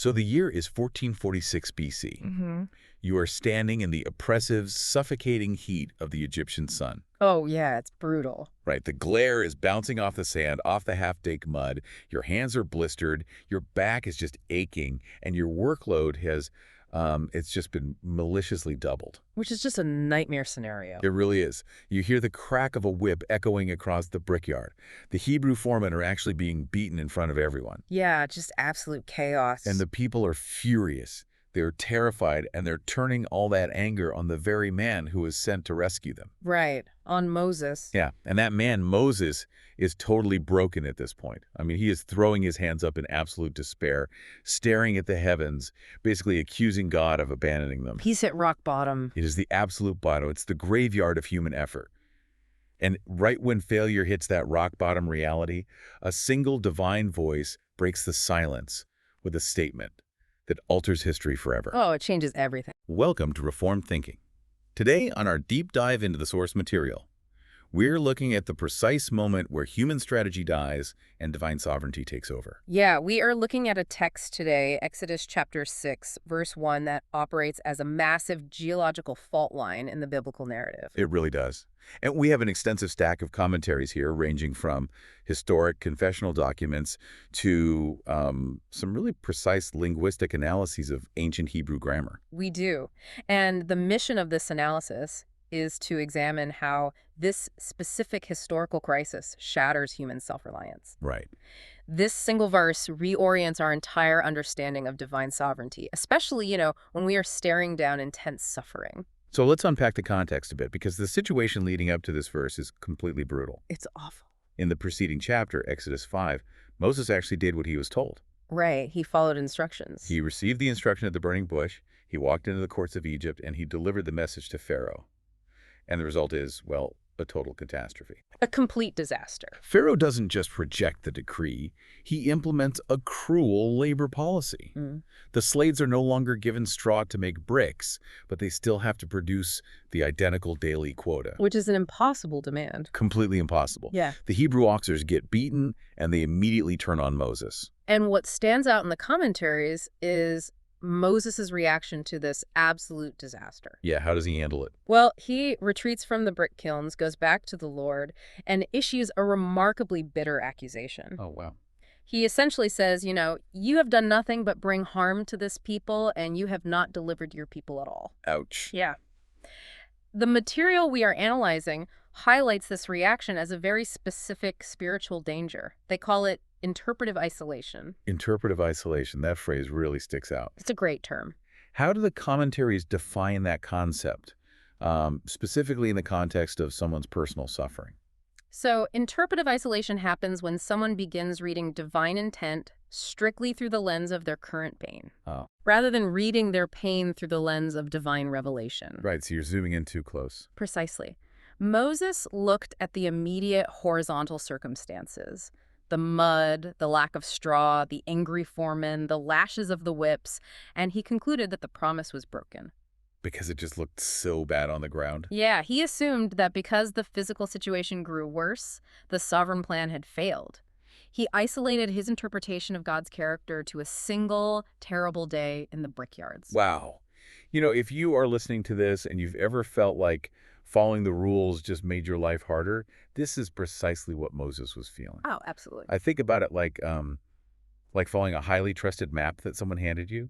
So the year is 1446 BC. You are standing in the oppressive, suffocating heat of the Egyptian sun. Oh, yeah, it's brutal. Right, the glare is bouncing off the sand, off the half-baked mud. Your hands are blistered, your back is just aching, and your workload has, it's just been maliciously doubled. Which is just a nightmare scenario. It really is. You hear the crack of a whip echoing across the brickyard. The Hebrew foremen are actually being beaten in front of everyone. Yeah, just absolute chaos. And the people are furious. They're terrified, and they're turning all that anger on the very man who was sent to rescue them. Right, on Moses. Yeah, and that man, Moses, is totally broken at this point. I mean, he is throwing his hands up in absolute despair, staring at the heavens, basically accusing God of abandoning them. He's hit rock bottom. It is the absolute bottom. It's the graveyard of human effort. And right when failure hits that rock bottom reality, a single divine voice breaks the silence with a statement that alters history forever. Oh, it changes everything. Welcome to Reformed Thinking. Today, on our deep dive into the source material, we're looking at the precise moment where human strategy dies and divine sovereignty takes over. Yeah, we are looking at a text today, Exodus chapter 6, verse 1, that operates as a massive geological fault line in the biblical narrative. It really does. And we have an extensive stack of commentaries here, ranging from historic confessional documents to some really precise linguistic analyses of ancient Hebrew grammar. We do. And the mission of this analysis is to examine how this specific historical crisis shatters human self-reliance. Right. This single verse reorients our entire understanding of divine sovereignty, especially, when we are staring down intense suffering. So let's unpack the context a bit, because the situation leading up to this verse is completely brutal. It's awful. In the preceding chapter, Exodus 5, Moses actually did what he was told. Right. He followed instructions. He received the instruction at the burning bush, he walked into the courts of Egypt, and he delivered the message to Pharaoh. And the result is, well, a total catastrophe. A complete disaster. Pharaoh doesn't just reject the decree, he implements a cruel labor policy. The slaves are no longer given straw to make bricks, but they still have to produce the identical daily quota. Which is an impossible demand. Completely impossible. Yeah. The Hebrew oxers get beaten, and they immediately turn on Moses. And what stands out in the commentaries is Moses' reaction to this absolute disaster. Yeah, how does he handle it? Well, he retreats from the brick kilns, goes back to the Lord, and issues a remarkably bitter accusation. Oh, wow. He essentially says, you have done nothing but bring harm to this people, and you have not delivered your people at all. Ouch. Yeah. The material we are analyzing highlights this reaction as a very specific spiritual danger. They call it interpretive isolation. Interpretive isolation, that phrase really sticks out. It's a great term. How do the commentaries define that concept, specifically in the context of someone's personal suffering? So interpretive isolation happens when someone begins reading divine intent strictly through the lens of their current pain, rather than reading their pain through the lens of divine revelation. Right, so you're zooming in too close. Precisely. Moses looked at the immediate horizontal circumstances, the mud, the lack of straw, the angry foremen, the lashes of the whips, and he concluded that the promise was broken. Because it just looked so bad on the ground? Yeah, he assumed that because the physical situation grew worse, the sovereign plan had failed. He isolated his interpretation of God's character to a single terrible day in the brickyards. Wow. If you are listening to this and you've ever felt like following the rules just made your life harder, this is precisely what Moses was feeling. Oh, absolutely. I think about it like following a highly trusted map that someone handed you.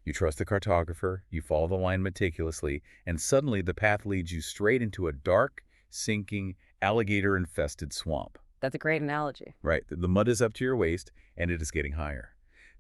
You trust the cartographer, you follow the line meticulously, and suddenly the path leads you straight into a dark, sinking, alligator-infested swamp. That's a great analogy. Right. The mud is up to your waist, and it is getting higher.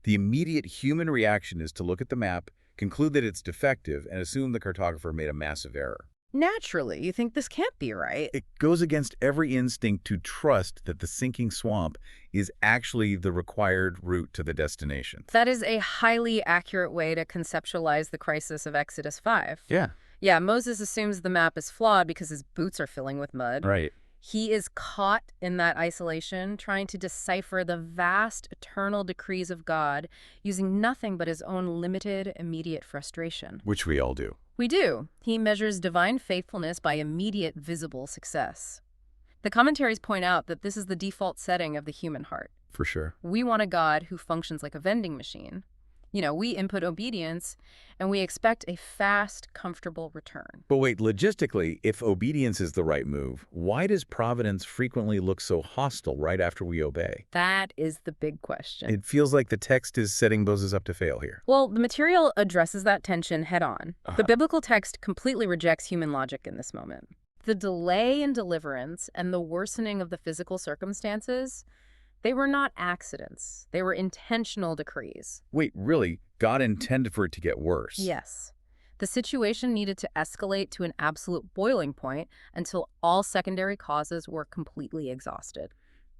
The immediate human reaction is to look at the map, conclude that it's defective, and assume the cartographer made a massive error. Naturally, you think this can't be right. It goes against every instinct to trust that the sinking swamp is actually the required route to the destination. That is a highly accurate way to conceptualize the crisis of Exodus 5. Yeah. Yeah, Moses assumes the map is flawed because his boots are filling with mud. Right. He is caught in that isolation, trying to decipher the vast, eternal decrees of God, using nothing but his own limited, immediate frustration. Which we all do. We do. He measures divine faithfulness by immediate, visible success. The commentaries point out that this is the default setting of the human heart. For sure. We want a God who functions like a vending machine. We input obedience, and we expect a fast, comfortable return. But wait, logistically, if obedience is the right move, why does providence frequently look so hostile right after we obey? That is the big question. It feels like the text is setting Moses up to fail here. Well, the material addresses that tension head on. The biblical text completely rejects human logic in this moment. The delay in deliverance and the worsening of the physical circumstances, they were not accidents. They were intentional decrees. Wait, really? God intended for it to get worse? Yes. The situation needed to escalate to an absolute boiling point until all secondary causes were completely exhausted.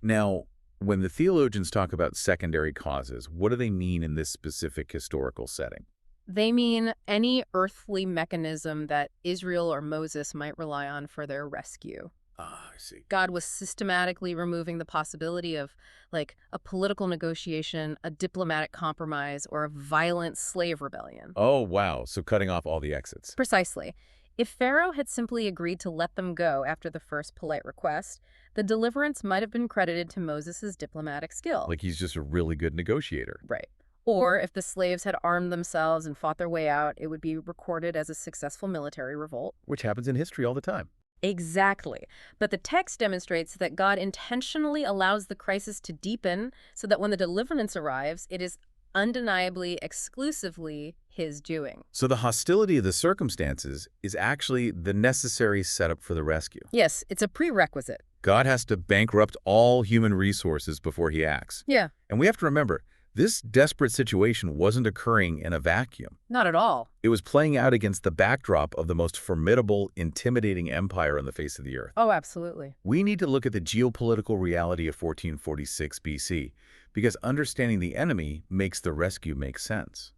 Now, when the theologians talk about secondary causes, what do they mean in this specific historical setting? They mean any earthly mechanism that Israel or Moses might rely on for their rescue. Ah, I see. God was systematically removing the possibility of, like, a political negotiation, a diplomatic compromise, or a violent slave rebellion. Oh, wow. So cutting off all the exits. Precisely. If Pharaoh had simply agreed to let them go after the first polite request, the deliverance might have been credited to Moses' diplomatic skill. Like he's just a really good negotiator. Right. Or if the slaves had armed themselves and fought their way out, it would be recorded as a successful military revolt. Which happens in history all the time. Exactly. But the text demonstrates that God intentionally allows the crisis to deepen so that when the deliverance arrives, it is undeniably, exclusively his doing. So the hostility of the circumstances is actually the necessary setup for the rescue. Yes, it's a prerequisite. God has to bankrupt all human resources before he acts. Yeah. And we have to remember, this desperate situation wasn't occurring in a vacuum. Not at all. It was playing out against the backdrop of the most formidable, intimidating empire on the face of the earth. Oh, absolutely. We need to look at the geopolitical reality of 1446 BC, because understanding the enemy makes the rescue make sense.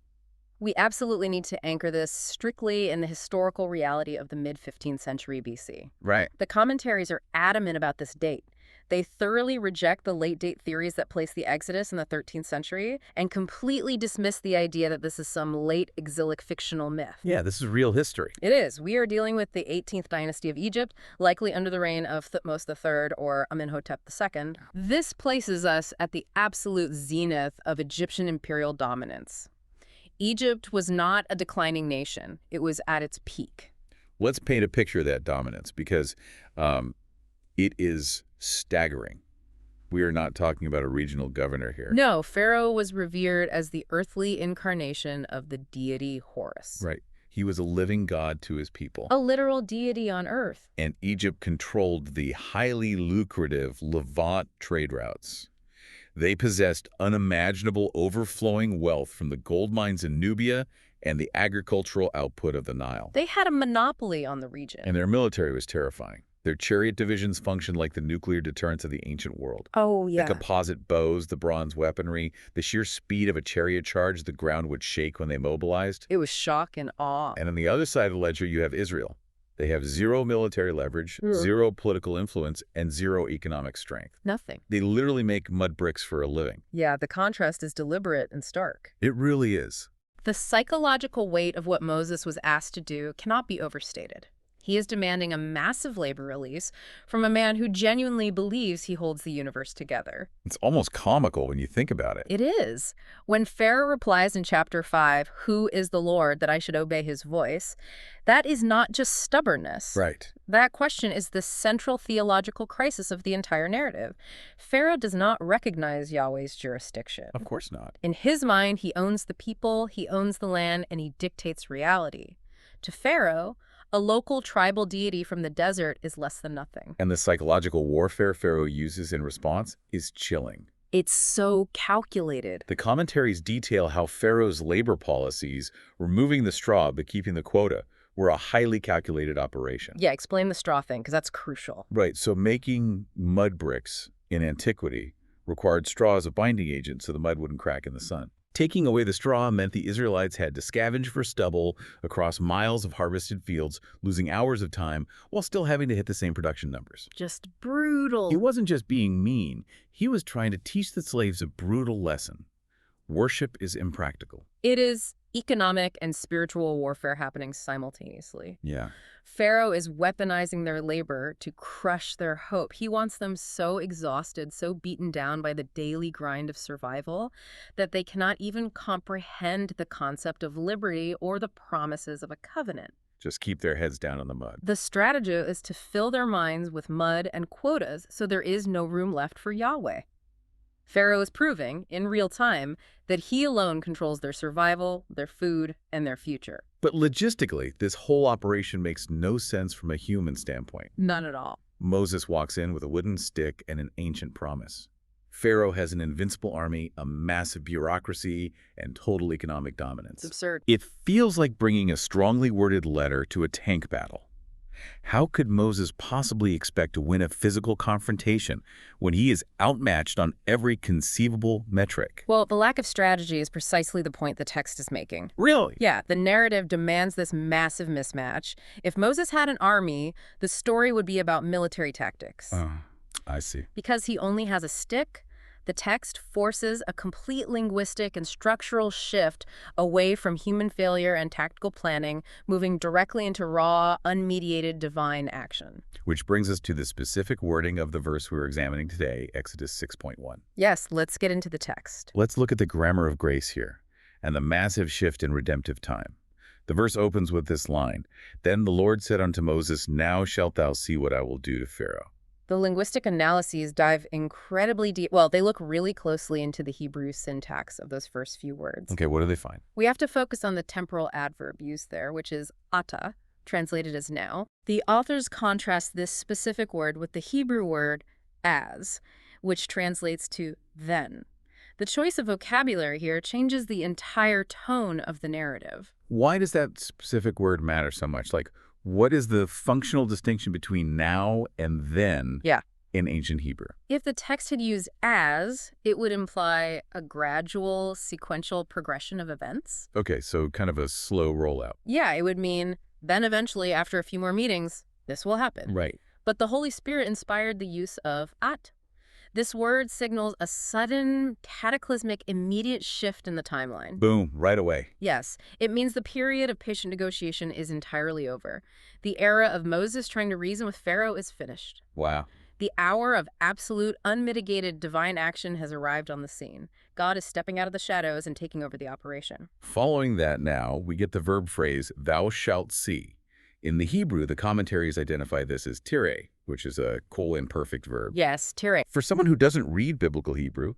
We absolutely need to anchor this strictly in the historical reality of the mid-15th century BC. Right. The commentaries are adamant about this date. They thoroughly reject the late-date theories that place the Exodus in the 13th century and completely dismiss the idea that this is some late exilic fictional myth. Yeah, this is real history. It is. We are dealing with the 18th dynasty of Egypt, likely under the reign of Thutmose III or Amenhotep II. This places us at the absolute zenith of Egyptian imperial dominance. Egypt was not a declining nation. It was at its peak. Let's paint a picture of that dominance, because it is staggering. We are not talking about a regional governor here. No, Pharaoh was revered as the earthly incarnation of the deity Horus. Right. He was a living god to his people. A literal deity on earth. And Egypt controlled the highly lucrative Levant trade routes. They possessed unimaginable overflowing wealth from the gold mines in Nubia and the agricultural output of the Nile. They had a monopoly on the region. And their military was terrifying. Their chariot divisions functioned like the nuclear deterrents of the ancient world. Oh, yeah. The composite bows, the bronze weaponry, the sheer speed of a chariot charge, the ground would shake when they mobilized. It was shock and awe. And on the other side of the ledger, you have Israel. They have zero military leverage, zero political influence, and zero economic strength. Nothing. They literally make mud bricks for a living. Yeah, the contrast is deliberate and stark. It really is. The psychological weight of what Moses was asked to do cannot be overstated. He is demanding a massive labor release from a man who genuinely believes he holds the universe together. It's almost comical when you think about it. It is. When Pharaoh replies in chapter 5, "Who is the Lord that I should obey his voice?" that is not just stubbornness. Right. That question is the central theological crisis of the entire narrative. Pharaoh does not recognize Yahweh's jurisdiction. Of course not. In his mind, he owns the people, he owns the land, and he dictates reality. To Pharaoh, a local tribal deity from the desert is less than nothing. And the psychological warfare Pharaoh uses in response is chilling. It's so calculated. The commentaries detail how Pharaoh's labor policies, removing the straw but keeping the quota, were a highly calculated operation. Yeah, explain the straw thing, because that's crucial. Right, so making mud bricks in antiquity required straw as a binding agent so the mud wouldn't crack in the sun. Taking away the straw meant the Israelites had to scavenge for stubble across miles of harvested fields, losing hours of time while still having to hit the same production numbers. Just brutal. He wasn't just being mean. He was trying to teach the slaves a brutal lesson. Worship is impractical. It is economic and spiritual warfare happening simultaneously. Yeah. Pharaoh is weaponizing their labor to crush their hope. He wants them so exhausted, so beaten down by the daily grind of survival, that they cannot even comprehend the concept of liberty or the promises of a covenant. Just keep their heads down in the mud. The strategy is to fill their minds with mud and quotas so there is no room left for Yahweh. Pharaoh is proving, in real time, that he alone controls their survival, their food, and their future. But logistically, this whole operation makes no sense from a human standpoint. None at all. Moses walks in with a wooden stick and an ancient promise. Pharaoh has an invincible army, a massive bureaucracy, and total economic dominance. It's absurd. It feels like bringing a strongly worded letter to a tank battle. How could Moses possibly expect to win a physical confrontation when he is outmatched on every conceivable metric? Well, the lack of strategy is precisely the point the text is making. Really? Yeah, the narrative demands this massive mismatch. If Moses had an army, the story would be about military tactics. I see. Because he only has a stick, the text forces a complete linguistic and structural shift away from human failure and tactical planning, moving directly into raw, unmediated divine action. Which brings us to the specific wording of the verse we're examining today, Exodus 6.1. Yes, let's get into the text. Let's look at the grammar of grace here and the massive shift in redemptive time. The verse opens with this line, "Then the Lord said unto Moses, Now shalt thou see what I will do to Pharaoh." The linguistic analyses dive incredibly deep. Well, they look really closely into the Hebrew syntax of those first few words. Okay, what do they find? We have to focus on the temporal adverb used there, which is ata, translated as now. The authors contrast this specific word with the Hebrew word as, which translates to then. The choice of vocabulary here changes the entire tone of the narrative. Why does that specific word matter so much? Like, what is the functional distinction between now and then in ancient Hebrew? If the text had used as, it would imply a gradual, sequential progression of events. Okay, so kind of a slow rollout. Yeah, it would mean then eventually, after a few more meetings, this will happen. Right. But the Holy Spirit inspired the use of at. This word signals a sudden, cataclysmic, immediate shift in the timeline. Boom, right away. Yes, it means the period of patient negotiation is entirely over. The era of Moses trying to reason with Pharaoh is finished. Wow. The hour of absolute, unmitigated divine action has arrived on the scene. God is stepping out of the shadows and taking over the operation. Following that now, we get the verb phrase, thou shalt see. In the Hebrew, the commentaries identify this as tire, which is a imperfect verb. Yes, tire. For someone who doesn't read biblical Hebrew,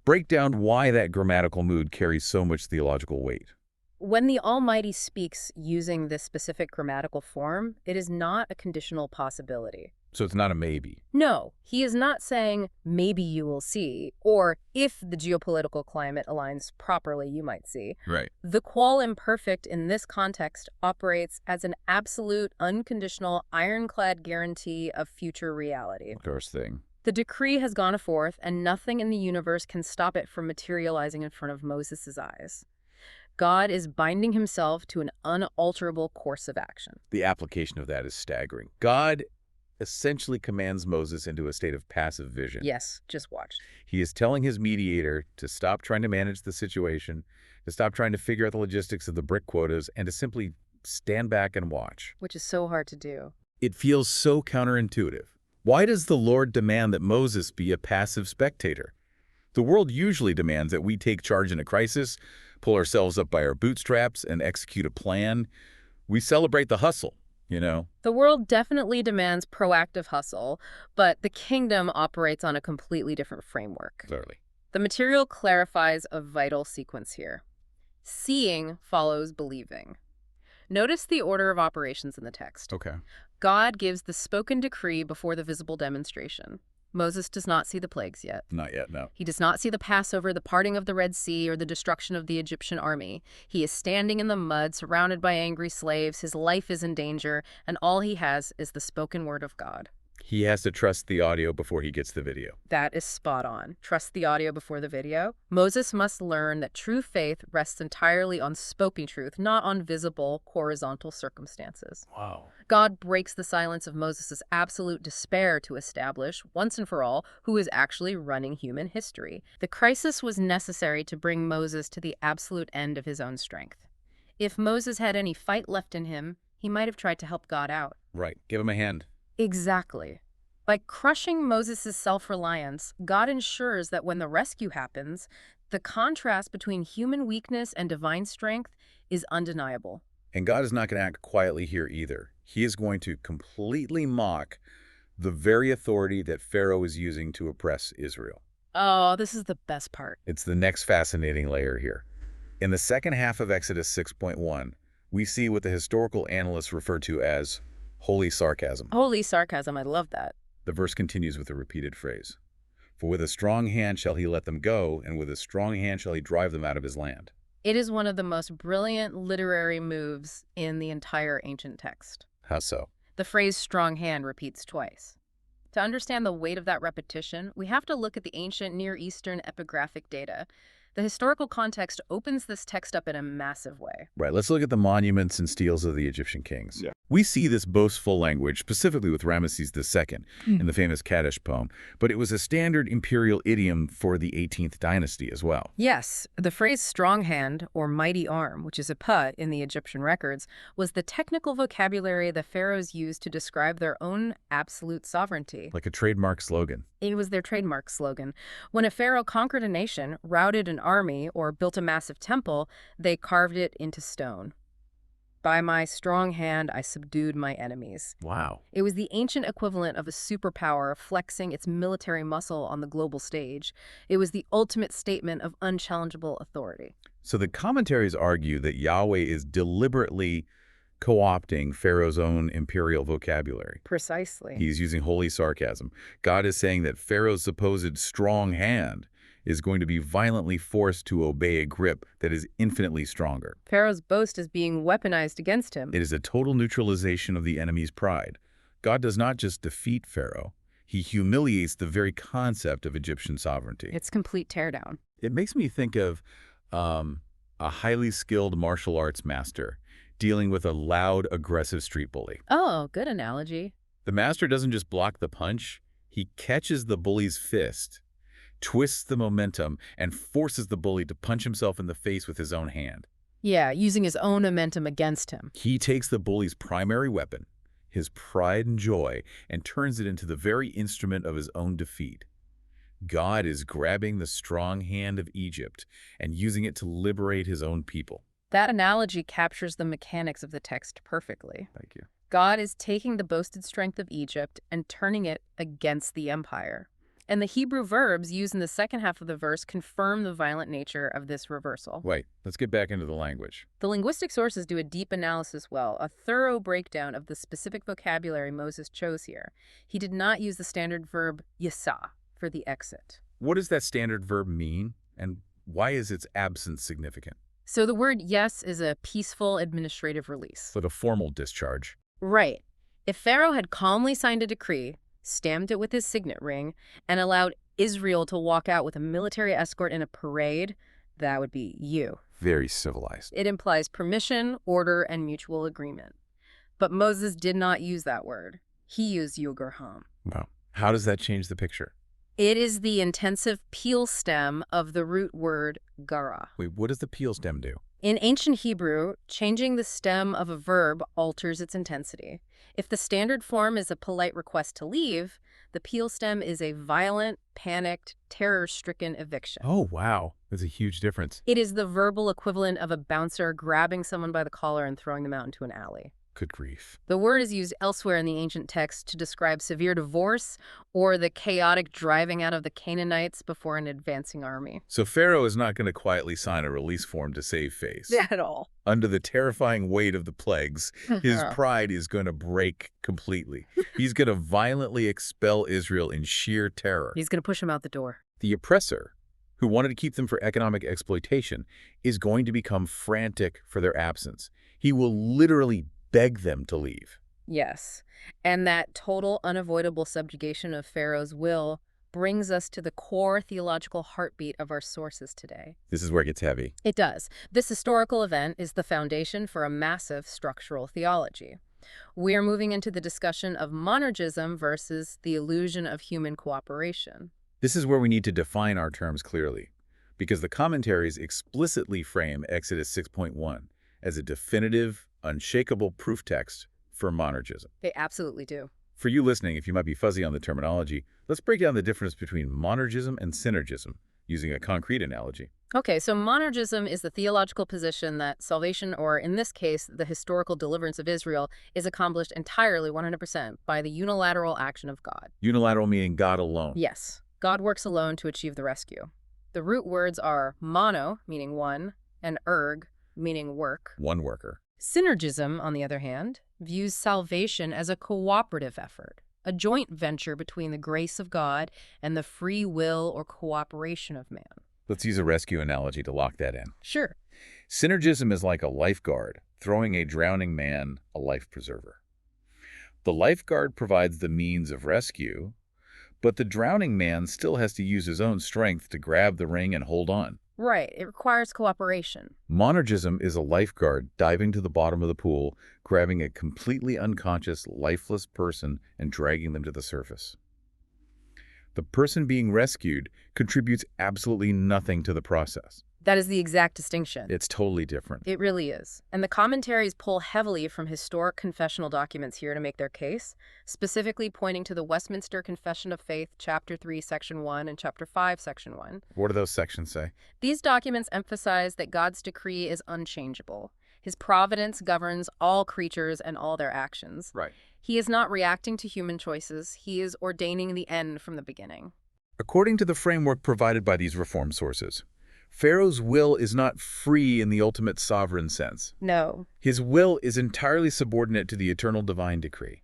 break down why that grammatical mood carries so much theological weight. When the Almighty speaks using this specific grammatical form, it is not a conditional possibility. So it's not a maybe. No, he is not saying, maybe you will see, or if the geopolitical climate aligns properly, you might see. Right. The qual imperfect in this context operates as an absolute, unconditional, ironclad guarantee of future reality. First thing. The decree has gone forth, and nothing in the universe can stop it from materializing in front of Moses' eyes. God is binding himself to an unalterable course of action. The application of that is staggering. God essentially commands Moses into a state of passive vision. Yes, just watch. He is telling his mediator to stop trying to manage the situation, to stop trying to figure out the logistics of the brick quotas, and to simply stand back and watch. Which is so hard to do. It feels so counterintuitive. Why does the Lord demand that Moses be a passive spectator? The world usually demands that we take charge in a crisis, pull ourselves up by our bootstraps, and execute a plan. We celebrate the hustle. You know? The world definitely demands proactive hustle, but the kingdom operates on a completely different framework. Clearly. The material clarifies a vital sequence here. Seeing follows believing. Notice the order of operations in the text. Okay. God gives the spoken decree before the visible demonstration. Moses does not see the plagues yet. Not yet, no. He does not see the Passover, the parting of the Red Sea, or the destruction of the Egyptian army. He is standing in the mud, surrounded by angry slaves. His life is in danger, and all he has is the spoken word of God. He has to trust the audio before he gets the video. That is spot on. Trust the audio before the video. Moses must learn that true faith rests entirely on spoken truth, not on visible, horizontal circumstances. Wow. God breaks the silence of Moses' absolute despair to establish, once and for all, who is actually running human history. The crisis was necessary to bring Moses to the absolute end of his own strength. If Moses had any fight left in him, he might have tried to help God out. Right. Give him a hand. Exactly. By crushing Moses' self-reliance, God ensures that when the rescue happens, the contrast between human weakness and divine strength is undeniable. And God is not going to act quietly here either. He is going to completely mock the very authority that Pharaoh is using to oppress Israel. Oh, this is the best part. It's the next fascinating layer here. In the second half of Exodus 6.1, we see what the historical analysts refer to as holy sarcasm. Holy sarcasm, I love that. The verse continues with a repeated phrase. For with a strong hand shall he let them go, and with a strong hand shall he drive them out of his land. It is one of the most brilliant literary moves in the entire ancient text. How so? The phrase strong hand repeats twice. To understand the weight of that repetition, we have to look at the ancient Near Eastern epigraphic data. The historical context opens this text up in a massive way. Right, let's look at the monuments and steles of the Egyptian kings. Yeah. We see this boastful language, specifically with Ramesses II in the famous Kaddish poem, but it was a standard imperial idiom for the 18th dynasty as well. Yes, the phrase strong hand or mighty arm, which is a put in the Egyptian records, was the technical vocabulary the pharaohs used to describe their own absolute sovereignty. Like a trademark slogan. It was their trademark slogan. When a pharaoh conquered a nation, routed an army, or built a massive temple, they carved it into stone. By my strong hand, I subdued my enemies. Wow. It was the ancient equivalent of a superpower flexing its military muscle on the global stage. It was the ultimate statement of unchallengeable authority. So the commentaries argue that Yahweh is deliberately co-opting Pharaoh's own imperial vocabulary. Precisely. He's using holy sarcasm. God is saying that Pharaoh's supposed strong hand is going to be violently forced to obey a grip that is infinitely stronger. Pharaoh's boast is being weaponized against him. It is a total neutralization of the enemy's pride. God does not just defeat Pharaoh, he humiliates the very concept of Egyptian sovereignty. It's complete teardown. It makes me think of a highly skilled martial arts master dealing with a loud, aggressive street bully. Oh, good analogy. The master doesn't just block the punch, he catches the bully's fist, twists the momentum, and forces the bully to punch himself in the face with his own hand. Yeah, using his own momentum against him. He takes the bully's primary weapon, his pride and joy, and turns it into the very instrument of his own defeat. God is grabbing the strong hand of Egypt and using it to liberate his own people. That analogy captures the mechanics of the text perfectly. Thank you. God is taking the boasted strength of Egypt and turning it against the empire. And the Hebrew verbs used in the second half of the verse confirm the violent nature of this reversal. Wait, let's get back into the language. The linguistic sources do a deep analysis well, a thorough breakdown of the specific vocabulary Moses chose here. He did not use the standard verb yasa for the exit. What does that standard verb mean, and why is its absence significant? So the word yes is a peaceful administrative release. Like a formal discharge. Right. If Pharaoh had calmly signed a decree, stamped it with his signet ring, and allowed Israel to walk out with a military escort in a parade, that would be you. Very civilized. It implies permission, order, and mutual agreement. But Moses did not use that word. He used yugurham. Wow. How does that change the picture? It is the intensive peel stem of the root word gara. Wait, what does the peel stem do? In ancient Hebrew, changing the stem of a verb alters its intensity. If the standard form is a polite request to leave, the peel stem is a violent, panicked, terror-stricken eviction. Oh, wow. That's a huge difference. It is the verbal equivalent of a bouncer grabbing someone by the collar and throwing them out into an alley. Good grief. The word is used elsewhere in the ancient text to describe severe divorce or the chaotic driving out of the Canaanites before an advancing army. So Pharaoh is not going to quietly sign a release form to save face. At all. Under the terrifying weight of the plagues, his pride is going to break completely. He's going to violently expel Israel in sheer terror. He's going to push him out the door. The oppressor, who wanted to keep them for economic exploitation, is going to become frantic for their absence. He will literally beg them to leave. Yes. And that total unavoidable subjugation of Pharaoh's will brings us to the core theological heartbeat of our sources today. This is where it gets heavy. It does. This historical event is the foundation for a massive structural theology. We are moving into the discussion of monergism versus the illusion of human cooperation. This is where we need to define our terms clearly, because the commentaries explicitly frame Exodus 6.1 as a definitive, unshakable proof text for monergism. They absolutely do. For you listening, if you might be fuzzy on the terminology, let's break down the difference between monergism and synergism, using a concrete analogy. Okay, so monergism is the theological position that salvation, or in this case, the historical deliverance of Israel, is accomplished entirely 100% by the unilateral action of God. Unilateral meaning God alone. Yes, God works alone to achieve the rescue. The root words are mono, meaning one, and erg, meaning work. One worker. Synergism, on the other hand, views salvation as a cooperative effort, a joint venture between the grace of God and the free will or cooperation of man. Let's use a rescue analogy to lock that in. Sure. Synergism is like a lifeguard throwing a drowning man a life preserver. The lifeguard provides the means of rescue, but the drowning man still has to use his own strength to grab the ring and hold on. Right. It requires cooperation. Monergism is a lifeguard diving to the bottom of the pool, grabbing a completely unconscious, lifeless person and dragging them to the surface. The person being rescued contributes absolutely nothing to the process. That is the exact distinction. It's totally different. It really is. And the commentaries pull heavily from historic confessional documents here to make their case, specifically pointing to the Westminster Confession of Faith, Chapter 3, Section 1, and Chapter 5, Section 1. What do those sections say? These documents emphasize that God's decree is unchangeable. His providence governs all creatures and all their actions. Right. He is not reacting to human choices. He is ordaining the end from the beginning. According to the framework provided by these reform sources, Pharaoh's will is not free in the ultimate sovereign sense. No. His will is entirely subordinate to the eternal divine decree.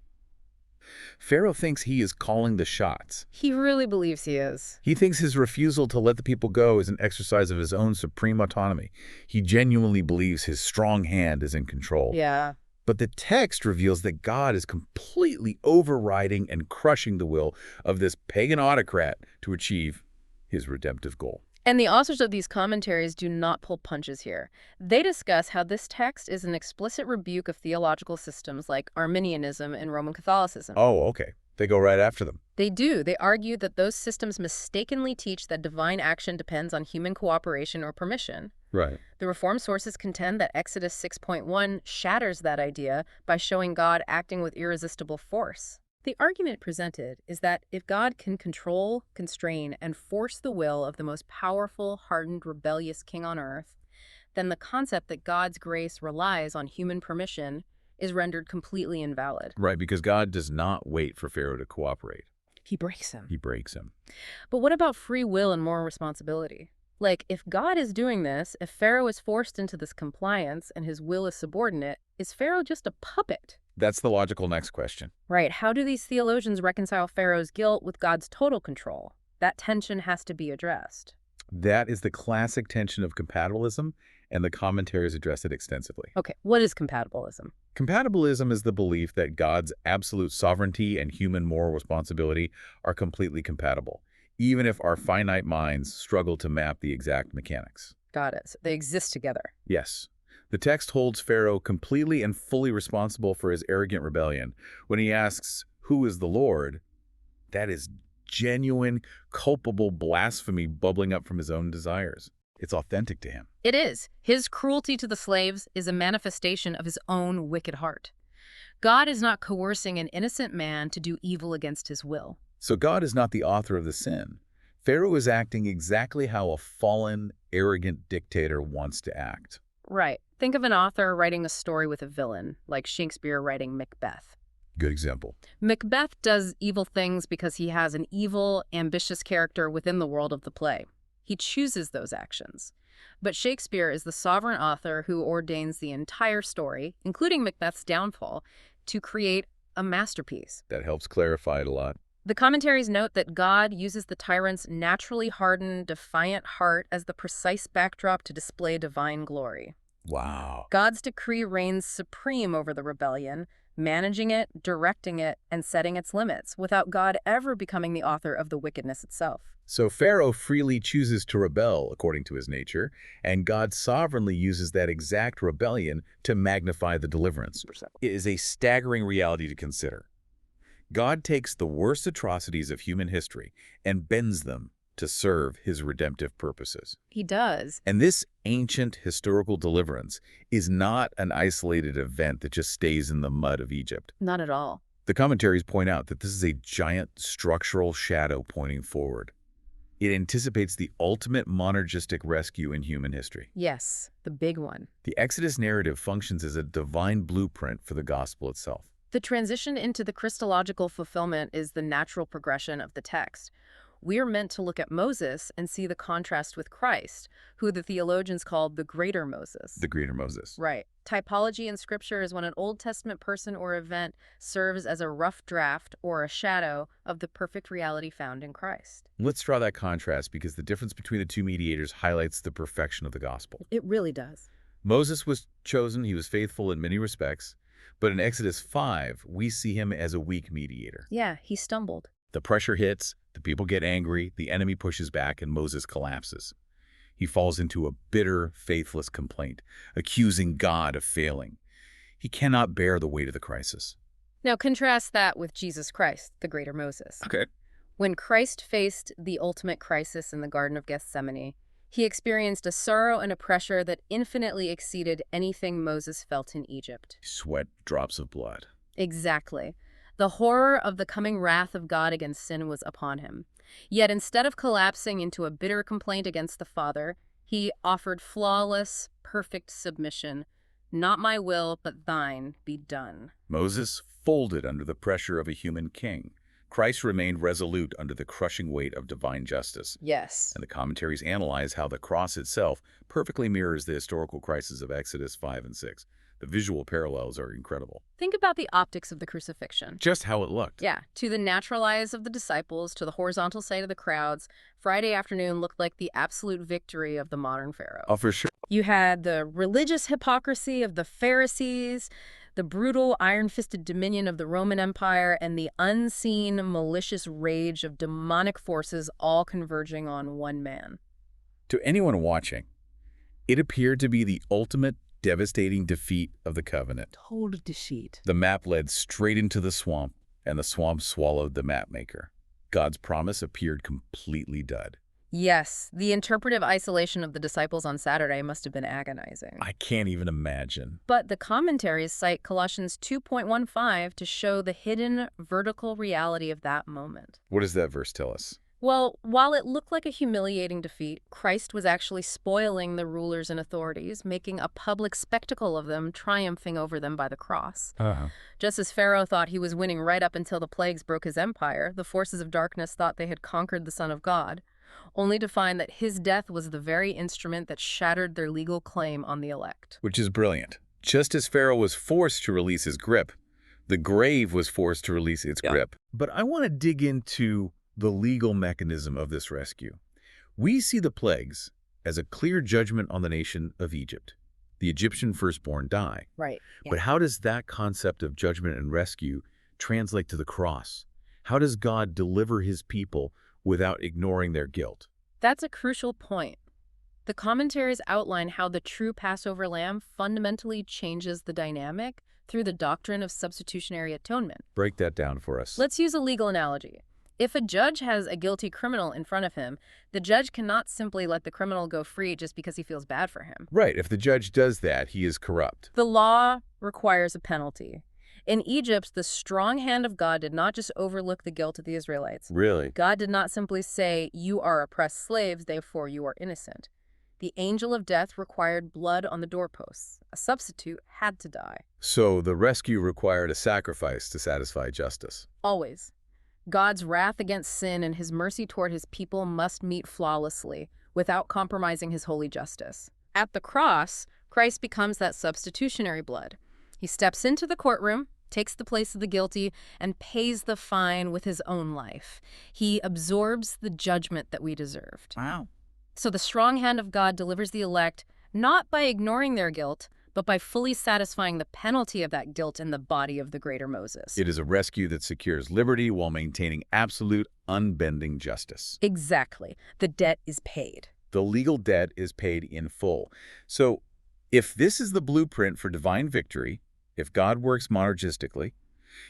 Pharaoh thinks he is calling the shots. He really believes he is. He thinks his refusal to let the people go is an exercise of his own supreme autonomy. He genuinely believes his strong hand is in control. Yeah. But the text reveals that God is completely overriding and crushing the will of this pagan autocrat to achieve his redemptive goal. And the authors of these commentaries do not pull punches here. They discuss how this text is an explicit rebuke of theological systems like Arminianism and Roman Catholicism. Oh, okay. They go right after them. They do. They argue that those systems mistakenly teach that divine action depends on human cooperation or permission. Right. The reform sources contend that Exodus 6.1 shatters that idea by showing God acting with irresistible force. The argument presented is that if God can control, constrain, and force the will of the most powerful, hardened, rebellious king on earth, then the concept that God's grace relies on human permission is rendered completely invalid. Right, because God does not wait for Pharaoh to cooperate. He breaks him. He breaks him. But what about free will and moral responsibility? Like, if God is doing this, if Pharaoh is forced into this compliance and his will is subordinate, is Pharaoh just a puppet? That's the logical next question. Right. How do these theologians reconcile Pharaoh's guilt with God's total control? That tension has to be addressed. That is the classic tension of compatibilism, and the commentaries address it extensively. Okay, what is compatibilism? Compatibilism is the belief that God's absolute sovereignty and human moral responsibility are completely compatible, even if our finite minds struggle to map the exact mechanics. Got it. So they exist together. Yes. The text holds Pharaoh completely and fully responsible for his arrogant rebellion. When he asks, "Who is the Lord?" that is genuine, culpable blasphemy bubbling up from his own desires. It's authentic to him. It is. His cruelty to the slaves is a manifestation of his own wicked heart. God is not coercing an innocent man to do evil against his will. So God is not the author of the sin. Pharaoh is acting exactly how a fallen, arrogant dictator wants to act. Right. Think of an author writing a story with a villain, like Shakespeare writing Macbeth. Good example. Macbeth does evil things because he has an evil, ambitious character within the world of the play. He chooses those actions. But Shakespeare is the sovereign author who ordains the entire story, including Macbeth's downfall, to create a masterpiece. That helps clarify it a lot. The commentaries note that God uses the tyrant's naturally hardened, defiant heart as the precise backdrop to display divine glory. Wow. God's decree reigns supreme over the rebellion, managing it, directing it, and setting its limits, without God ever becoming the author of the wickedness itself. So Pharaoh freely chooses to rebel according to his nature, and God sovereignly uses that exact rebellion to magnify the deliverance. It is a staggering reality to consider. God takes the worst atrocities of human history and bends them to serve his redemptive purposes. He does. And this ancient historical deliverance is not an isolated event that just stays in the mud of Egypt. Not at all. The commentaries point out that this is a giant structural shadow pointing forward. It anticipates the ultimate monergistic rescue in human history. Yes, the big one. The Exodus narrative functions as a divine blueprint for the gospel itself. The transition into the Christological fulfillment is the natural progression of the text. We are meant to look at Moses and see the contrast with Christ, who the theologians called the greater Moses. The greater Moses. Right. Typology in Scripture is when an Old Testament person or event serves as a rough draft or a shadow of the perfect reality found in Christ. Let's draw that contrast because the difference between the two mediators highlights the perfection of the gospel. It really does. Moses was chosen, he was faithful in many respects, but in Exodus 5, we see him as a weak mediator. Yeah, he stumbled. The pressure hits, the people get angry, the enemy pushes back, and Moses collapses. He falls into a bitter, faithless complaint, accusing God of failing. He cannot bear the weight of the crisis. Now contrast that with Jesus Christ, the greater Moses. Okay. When Christ faced the ultimate crisis in the Garden of Gethsemane, he experienced a sorrow and a pressure that infinitely exceeded anything Moses felt in Egypt. Sweat drops of blood. Exactly. The horror of the coming wrath of God against sin was upon him. Yet instead of collapsing into a bitter complaint against the Father, he offered flawless, perfect submission. Not my will, but thine be done. Moses folded under the pressure of a human king. Christ remained resolute under the crushing weight of divine justice. Yes. And the commentaries analyze how the cross itself perfectly mirrors the historical crisis of Exodus 5 and 6. The visual parallels are incredible. Think about the optics of the crucifixion. Just how it looked. Yeah, to the natural eyes of the disciples, to the horizontal sight of the crowds, Friday afternoon looked like the absolute victory of the modern Pharaoh. Oh, for sure. You had the religious hypocrisy of the Pharisees, the brutal, iron-fisted dominion of the Roman Empire, and the unseen, malicious rage of demonic forces all converging on one man. To anyone watching, it appeared to be the ultimate devastating defeat of the covenant. Total defeat. The map led straight into the swamp, and the swamp swallowed the map maker. God's promise appeared completely dud. Yes, the interpretive isolation of the disciples on Saturday must have been agonizing. I can't even imagine. But the commentaries cite Colossians 2.15 to show the hidden vertical reality of that moment. What does that verse tell us? Well, while it looked like a humiliating defeat, Christ was actually spoiling the rulers and authorities, making a public spectacle of them, triumphing over them by the cross. Just as Pharaoh thought he was winning right up until the plagues broke his empire, the forces of darkness thought they had conquered the Son of God, only to find that his death was the very instrument that shattered their legal claim on the elect. Which is brilliant. Just as Pharaoh was forced to release his grip, the grave was forced to release its grip. But I want to dig into the legal mechanism of this rescue. We see the plagues as a clear judgment on the nation of Egypt. The Egyptian firstborn die. Right. But how does that concept of judgment and rescue translate to the cross? How does God deliver his people without ignoring their guilt? That's a crucial point. The commentaries outline how the true Passover lamb fundamentally changes the dynamic through the doctrine of substitutionary atonement. Break that down for us. Let's use a legal analogy. If a judge has a guilty criminal in front of him, the judge cannot simply let the criminal go free just because he feels bad for him. Right. If the judge does that, he is corrupt. The law requires a penalty. In Egypt, the strong hand of God did not just overlook the guilt of the Israelites. Really? God did not simply say, "You are oppressed slaves, therefore you are innocent." The angel of death required blood on the doorposts. A substitute had to die. So the rescue required a sacrifice to satisfy justice. Always. God's wrath against sin and his mercy toward his people must meet flawlessly, without compromising his holy justice. At the cross, Christ becomes that substitutionary blood. He steps into the courtroom, takes the place of the guilty, and pays the fine with his own life. He absorbs the judgment that we deserved. Wow. So the strong hand of God delivers the elect, not by ignoring their guilt, but by fully satisfying the penalty of that guilt in the body of the greater Moses. It is a rescue that secures liberty while maintaining absolute, unbending justice. Exactly. The debt is paid. The legal debt is paid in full. So if this is the blueprint for divine victory, if God works monergistically,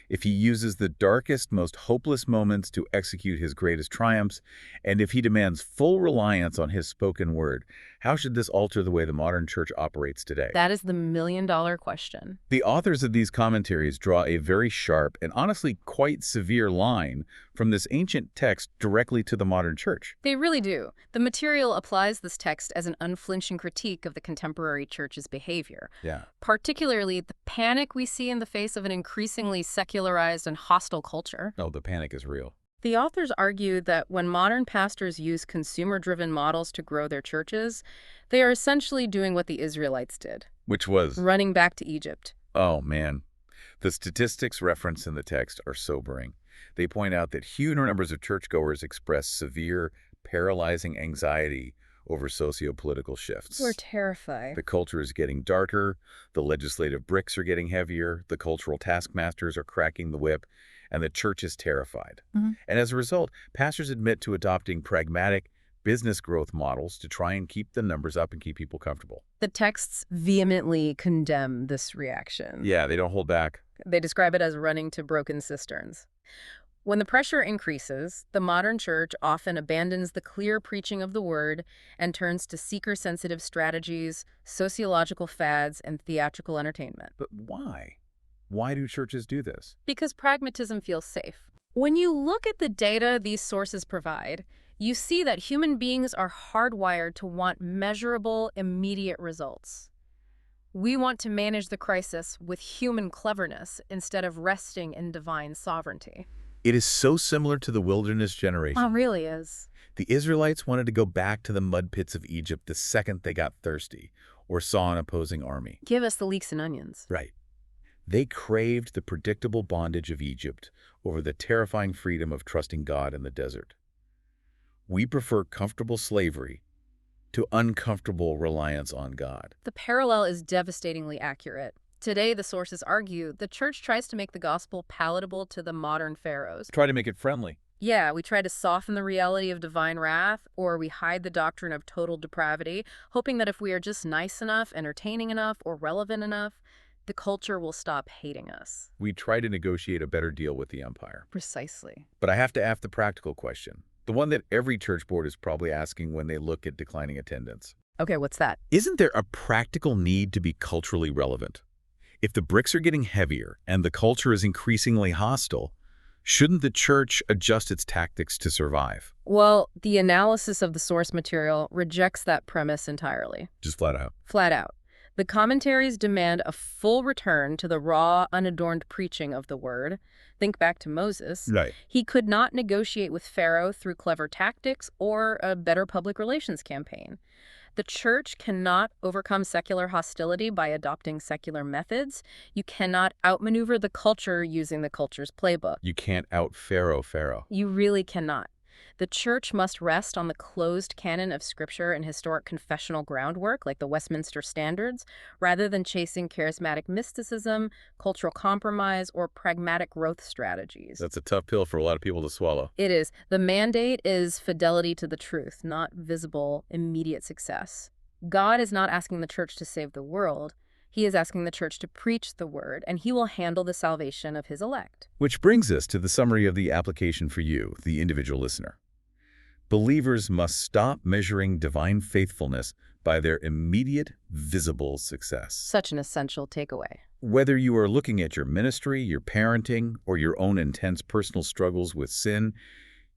if he uses the darkest, most hopeless moments to execute his greatest triumphs, and if he demands full reliance on his spoken word, how should this alter the way the modern church operates today? That is the million-dollar question. The authors of these commentaries draw a very sharp and honestly quite severe line from this ancient text directly to the modern church. They really do. The material applies this text as an unflinching critique of the contemporary church's behavior, Yeah. particularly the panic we see in the face of an increasingly secularized and hostile culture. Oh, the panic is real. The authors argue that when modern pastors use consumer-driven models to grow their churches, they are essentially doing what the Israelites did, Which was, running back to Egypt. oh man, the statistics referenced in the text are sobering. They point out that huge numbers of churchgoers express severe, paralyzing anxiety over socio-political shifts. We're terrified. The culture is getting darker, the legislative bricks are getting heavier, the cultural taskmasters are cracking the whip, and the church is terrified. And as a result, pastors admit to adopting pragmatic business growth models to try and keep the numbers up and keep people comfortable. The texts vehemently condemn this reaction. Yeah, they don't hold back. They describe it as running to broken cisterns. When the pressure increases, the modern church often abandons the clear preaching of the word and turns to seeker-sensitive strategies, sociological fads, and theatrical entertainment. But why? Why do churches do this? Because pragmatism feels safe. When you look at the data these sources provide, you see that human beings are hardwired to want measurable, immediate results. We want to manage the crisis with human cleverness instead of resting in divine sovereignty. It is so similar to the wilderness generation. It really is. The Israelites wanted to go back to the mud pits of Egypt the second they got thirsty or saw an opposing army. Give us the leeks and onions. Right. They craved the predictable bondage of Egypt over the terrifying freedom of trusting God in the desert. We prefer comfortable slavery to uncomfortable reliance on God. The parallel is devastatingly accurate. Today, the sources argue the church tries to make the gospel palatable to the modern pharaohs. Try to make it friendly. Yeah, we try to soften the reality of divine wrath, or we hide the doctrine of total depravity, hoping that if we are just nice enough, entertaining enough, or relevant enough, the culture will stop hating us. We try to negotiate a better deal with the empire. Precisely. But I have to ask the practical question, the one that every church board is probably asking when they look at declining attendance. Okay, what's that? Isn't there a practical need to be culturally relevant? If the bricks are getting heavier and the culture is increasingly hostile, shouldn't the church adjust its tactics to survive? Well, the analysis of the source material rejects that premise entirely. Just flat out. Flat out. The commentaries demand a full return to the raw, unadorned preaching of the word. Think back to Moses. Right. He could not negotiate with Pharaoh through clever tactics or a better public relations campaign. The church cannot overcome secular hostility by adopting secular methods. You cannot outmaneuver the culture using the culture's playbook. You can't out-Pharaoh. You really cannot. The church must rest on the closed canon of scripture and historic confessional groundwork, like the Westminster Standards, rather than chasing charismatic mysticism, cultural compromise, or pragmatic growth strategies. That's a tough pill for a lot of people to swallow. It is. The mandate is fidelity to the truth, not visible, immediate success. God is not asking the church to save the world. He is asking the church to preach the word, and he will handle the salvation of his elect. Which brings us to the summary of the application for you, the individual listener. Believers must stop measuring divine faithfulness by their immediate, visible success. Such an essential takeaway. Whether you are looking at your ministry, your parenting, or your own intense personal struggles with sin,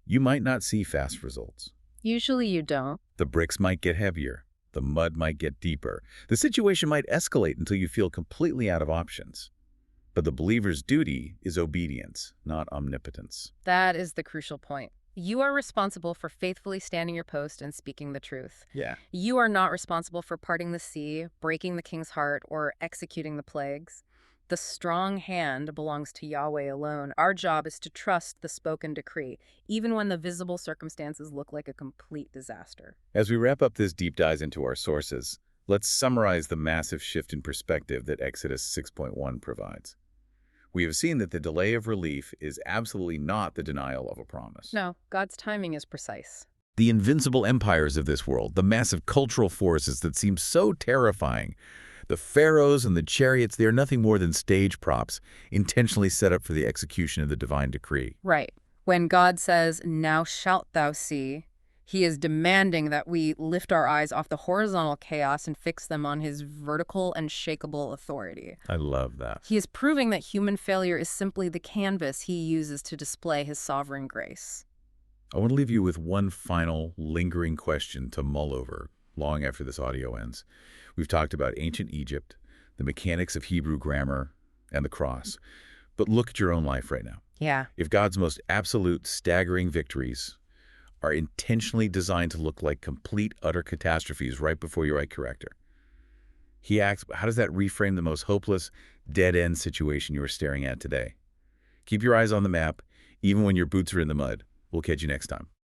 you might not see fast results. Usually you don't. The bricks might get heavier. The mud might get deeper. The situation might escalate until you feel completely out of options. But the believer's duty is obedience, not omnipotence. That is the crucial point. You are responsible for faithfully standing your post and speaking the truth. Yeah. You are not responsible for parting the sea, breaking the king's heart, or executing the plagues. The strong hand belongs to Yahweh alone. Our job is to trust the spoken decree, even when the visible circumstances look like a complete disaster. As we wrap up this deep dive into our sources, let's summarize the massive shift in perspective that Exodus 6.1 provides. We have seen that the delay of relief is absolutely not the denial of a promise. No, God's timing is precise. The invincible empires of this world, the massive cultural forces that seem so terrifying, The pharaohs and the chariots, they are nothing more than stage props, intentionally set up for the execution of the divine decree. Right. When God says, "Now shalt thou see," he is demanding that we lift our eyes off the horizontal chaos and fix them on his vertical and shakable authority. I love that. He is proving that human failure is simply the canvas he uses to display his sovereign grace. I want to leave you with one final lingering question to mull over long after this audio ends. We've talked about ancient Egypt, the mechanics of Hebrew grammar, and the cross. But look at your own life right now. Yeah. If God's most absolute, staggering victories are intentionally designed to look like complete, utter catastrophes right before your right corrector, he asks, how does that reframe the most hopeless, dead-end situation you are staring at today? Keep your eyes on the map, even when your boots are in the mud. We'll catch you next time.